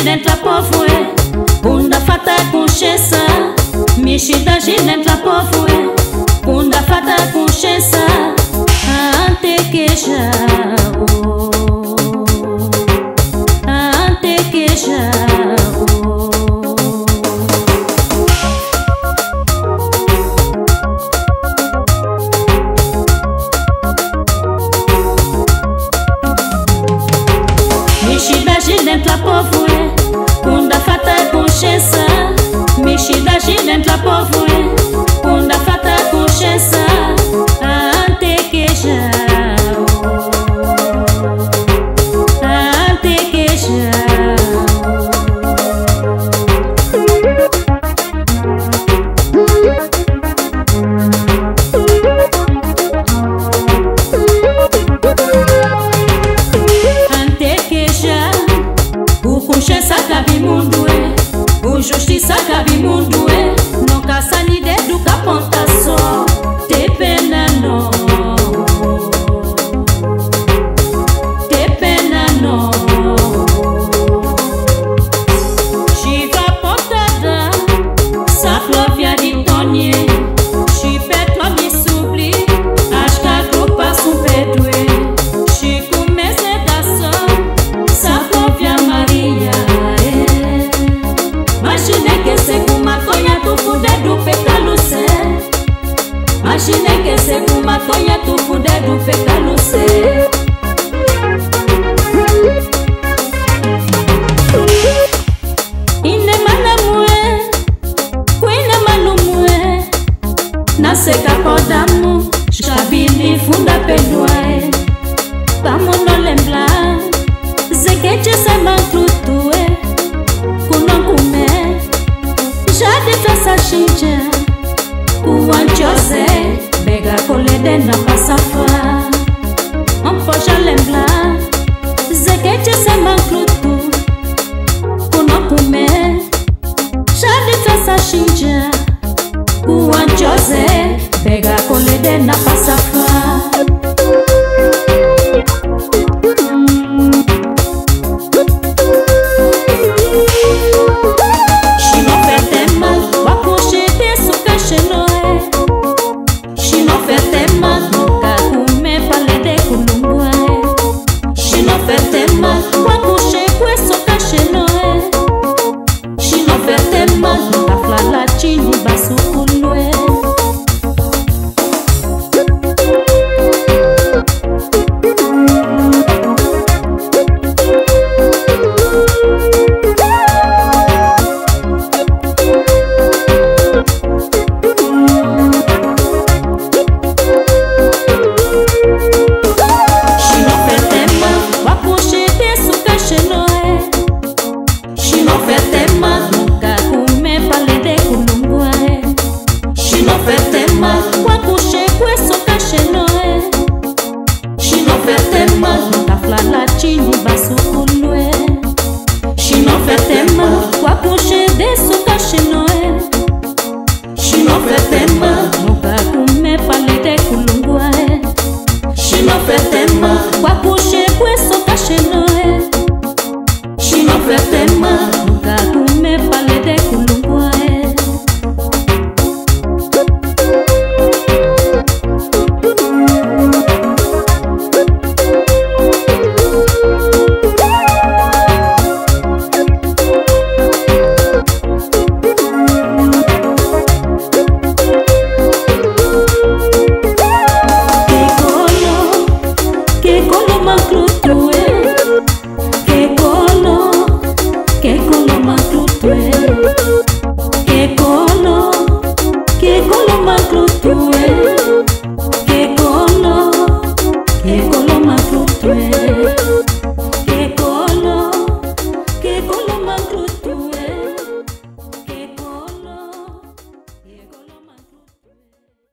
dentro a povo Bunda fata com chessa Mexida dentro a povo Bunda fata com chessa Ante que já Ante que já Mexida dentro a povo Bunda fata com chessa Mexida dentro a povo Bunda fata com chessa Ante que já Ante que já O consciência cabe mundo o justiça cabe mundo não caça ni dedo caponta só te pena não Chiva pontada sa plovia di tonye Chipetwa mi subli Ashka grupa sumpedwe Chico mese da só sa plovia Maria Imagine que se kuma tonya tu fude du pekalo se Imagine que se kuma tonya tu fude du pekalo se Ine malamue Kwine malumue Naseka kodamu Shabini funda pedwae Vamos no lembrar Zekeche se manclutue Kunokume Jadi fesa shinja Kuwanchose Bega kolede na pasafa Ampoja lembla Zekeche se manklutu Kunokume Jadi fesa shinja Kuwanchose Bega kolede na pasafa Kwa kushe kweso kashenoe Shino fete